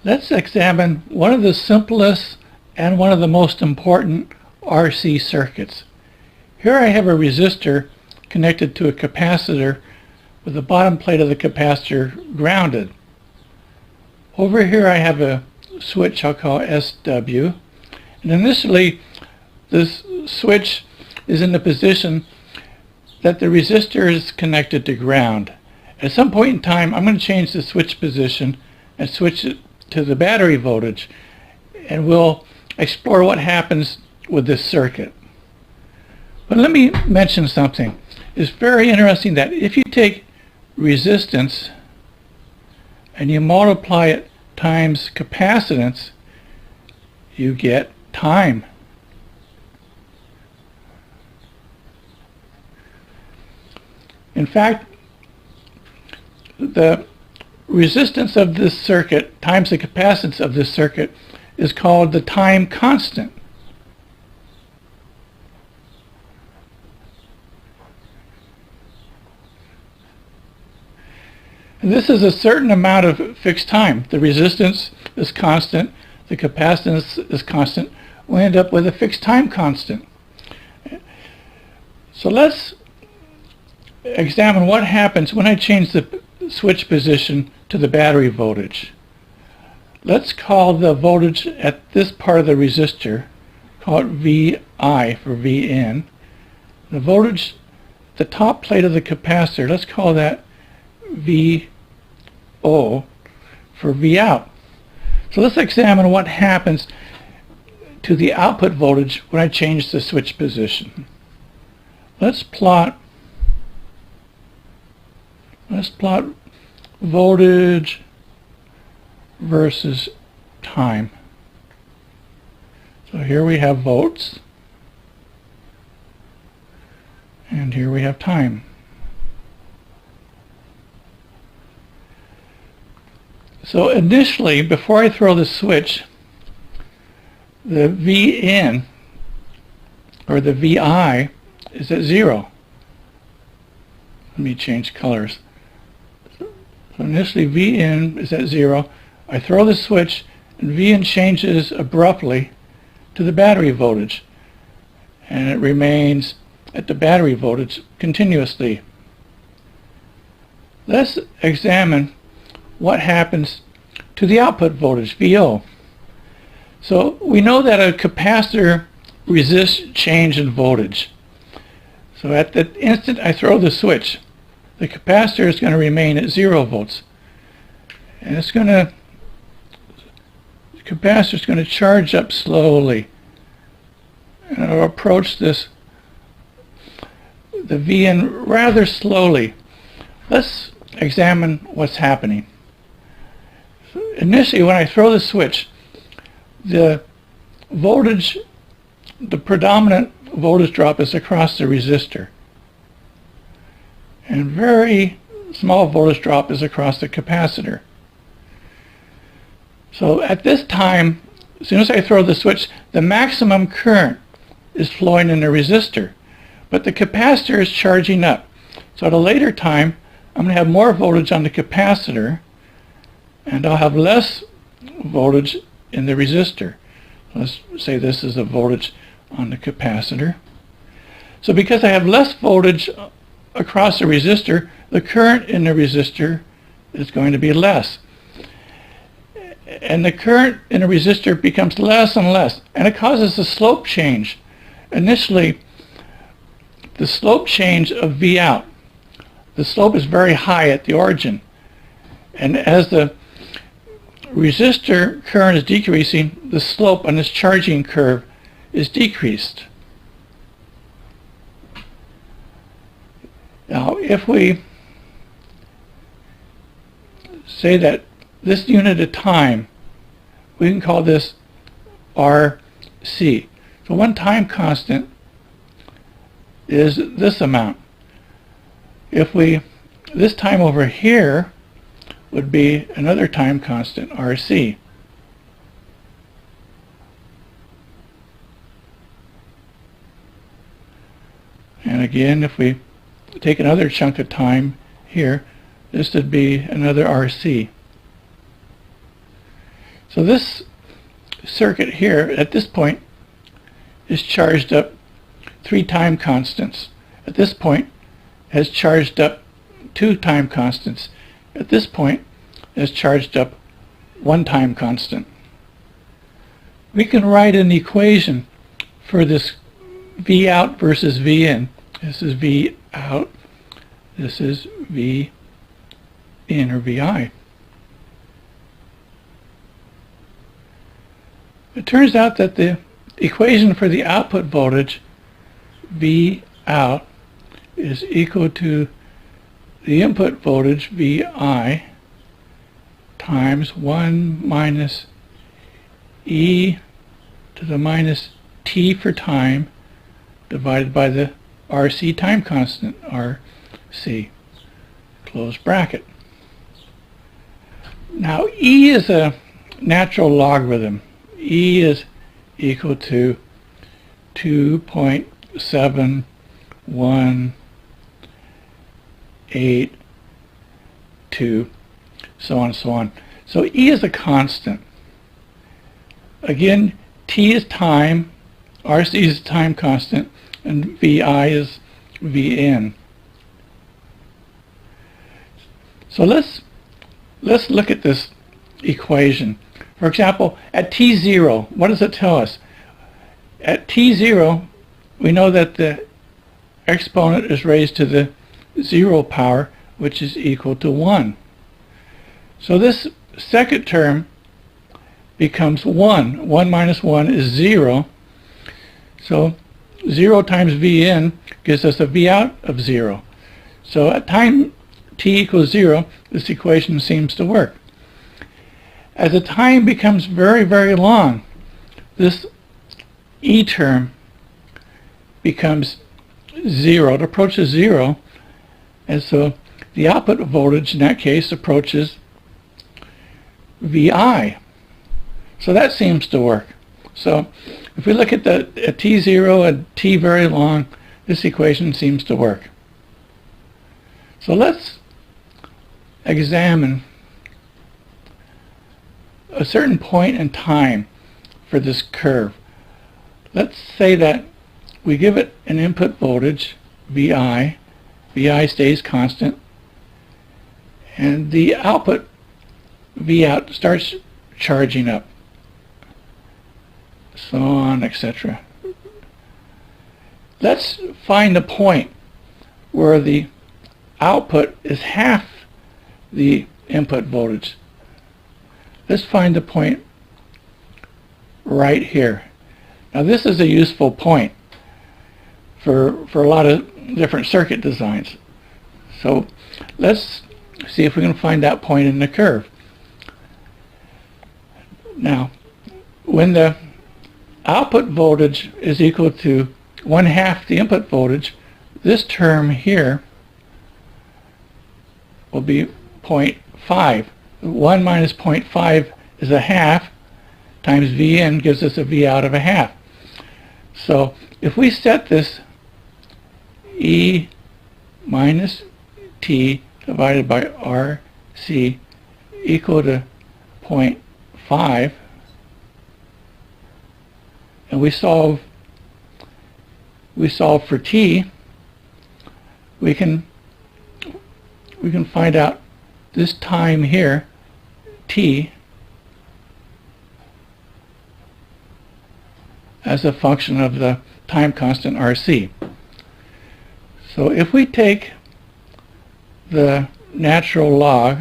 Let's examine one of the simplest and one of the most important RC circuits. Here I have a resistor connected to a capacitor with the bottom plate of the capacitor grounded. Over here I have a switch I'll call SW, and initially this switch is in the position that the resistor is connected to ground. At some point in time I'm going to change the switch position and switch it to the battery voltage, and we'll explore what happens with this circuit. But let me mention something. It's very interesting that if you take resistance and you multiply it times capacitance, you get time. In fact, the resistance of this circuit times the capacitance of this circuit is called the time constant. And this is a certain amount of fixed time. The resistance is constant, the capacitance is constant. We end up with a fixed time constant. So let's examine what happens when I change the switch position to the battery voltage. Let's call the voltage at this part of the resistor, call it VI for Vin. The voltage, the top plate of the capacitor, let's call that VO for Vout. So let's examine what happens to the output voltage when I change the switch position. Let's plot voltage versus time. So here we have volts, and here we have time. So initially, before I throw the switch, the Vin, or the Vi, is at 0. Let me change colors. So initially Vin is at 0. I throw the switch and Vin changes abruptly to the battery voltage, and it remains at the battery voltage continuously. Let's examine what happens to the output voltage, VO. So we know that a capacitor resists change in voltage. So at the instant I throw the switch, the capacitor is going to remain at 0 volts. And the capacitor is going to charge up slowly. And it'll approach the Vn rather slowly. Let's examine what's happening. Initially, when I throw the switch, the voltage, the predominant voltage drop is across the resistor, and very small voltage drop is across the capacitor. So at this time, as soon as I throw the switch, the maximum current is flowing in the resistor, but the capacitor is charging up. So at a later time, I'm going to have more voltage on the capacitor, and I'll have less voltage in the resistor. Let's say this is the voltage on the capacitor. So because I have less voltage across the resistor, the current in the resistor is going to be less. And the current in the resistor becomes less and less, and it causes a slope change. Initially, the slope change of Vout, the slope is very high at the origin, and as the resistor current is decreasing, the slope on this charging curve is decreased. Now, if we say that this unit of time, we can call this RC. So one time constant is this amount. This time over here would be another time constant, RC. And again, if we take another chunk of time here, this would be another RC. So this circuit here at this point is charged up 3 time constants. At this point has charged up 2 time constants. At this point has charged up 1 time constant. We can write an equation for this V out versus V in. This is V out, this is V in, or VI. It turns out that the equation for the output voltage, V out, is equal to the input voltage, VI, times 1 minus e to the minus t for time divided by the RC time constant, RC, close bracket. Now E is a natural logarithm. E is equal to 2.7182, so on and so on. So E is a constant. Again, T is time, RC is time constant, and VI is Vn. So let's look at this equation. For example, at T0, what does it tell us? At T0, we know that the exponent is raised to the 0 power, which is equal to 1. So this second term becomes 1. 1 minus 1 is 0. So 0 times Vn gives us a V out of 0. So at time t equals 0, this equation seems to work. As the time becomes very, very long, this E term becomes 0. It approaches 0, and so the output voltage in that case approaches VI. So that seems to work. So if we look at T0 and T very long, this equation seems to work. So let's examine a certain point in time for this curve. Let's say that we give it an input voltage, VI. VI stays constant, and the output, V out, starts charging up, so on, etc. Let's find a point where the output is half the input voltage. Let's find the point right here. Now this is a useful point for a lot of different circuit designs. So let's see if we can find that point in the curve. Now, when the output voltage is equal to 1/2 the input voltage, this term here will be 0.5. 1 minus 0.5 is a half, times Vn gives us a V out of a half. So if we set this E minus T divided by RC equal to 0.5, and we solve for T, we can find out this time here, T, as a function of the time constant RC. So if we take the natural log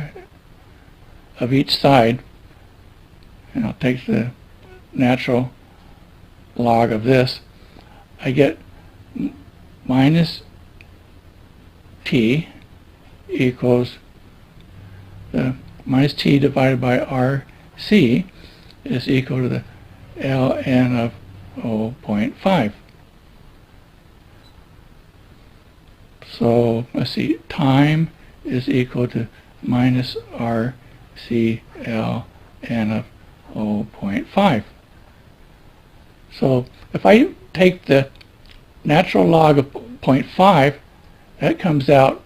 of each side, and I'll take the natural log of this, I get minus T equals the minus T divided by RC is equal to the ln of 0.5. So let's see, time is equal to minus RC ln of 0.5. So if I take the natural log of 0.5, that comes out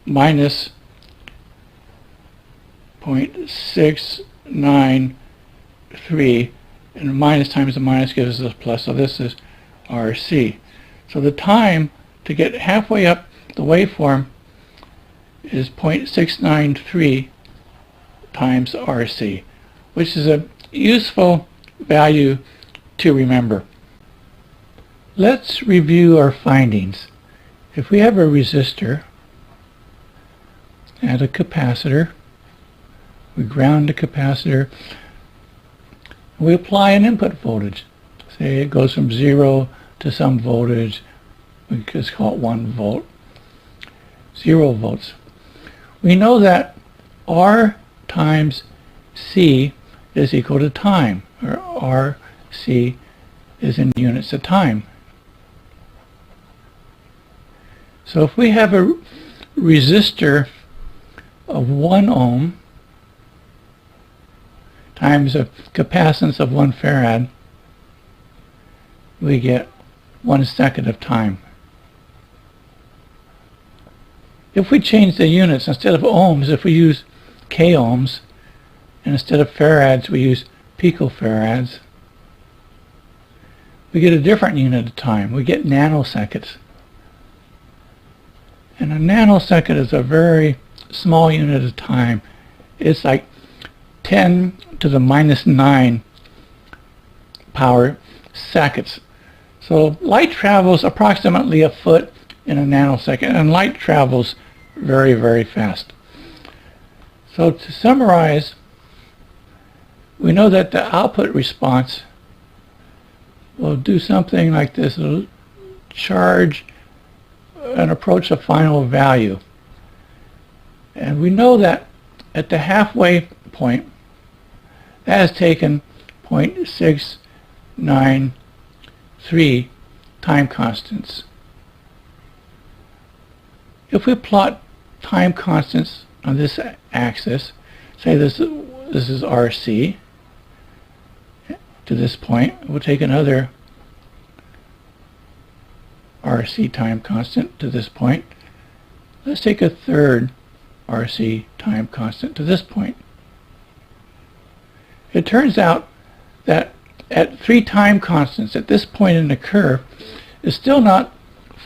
minus 0.69 3, and minus times the minus gives us a plus, so this is RC. So the time to get halfway up the waveform is 0.693 times RC, which is a useful value to remember. Let's review our findings. If we have a resistor and a capacitor, we ground the capacitor, we apply an input voltage. Say it goes from 0 to some voltage, we just call it 1 volt, 0 volts. We know that R times C is equal to time, or RC is in units of time. So if we have a resistor of 1 ohm times a capacitance of 1 farad, we get 1 second of time. If we change the units, instead of ohms, if we use k ohms, and instead of farads we use picofarads, we get a different unit of time. We get nanoseconds. And a nanosecond is a very small unit of time. It's like 10 to the minus 9 power seconds. So light travels approximately a foot in a nanosecond, and light travels very, very fast. So to summarize, we know that the output response will do something like this. It'll charge and approach a final value. And we know that at the halfway point, that has taken 0.693 time constants. If we plot time constants on this axis, say this is RC to this point, we'll take another RC time constant to this point. Let's take a third RC time constant to this point. It turns out that at 3 time constants at this point in the curve, it's still not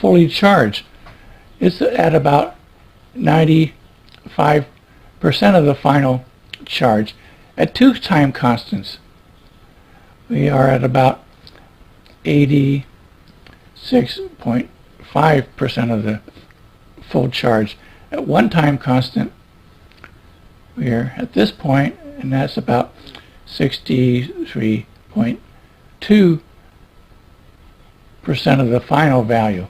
fully charged. It's at about 95% of the final charge. At 2 time constants, we are at about 86.5% of the full charge. At 1 time constant, we are at this point, and that's about 63.2% of the final value.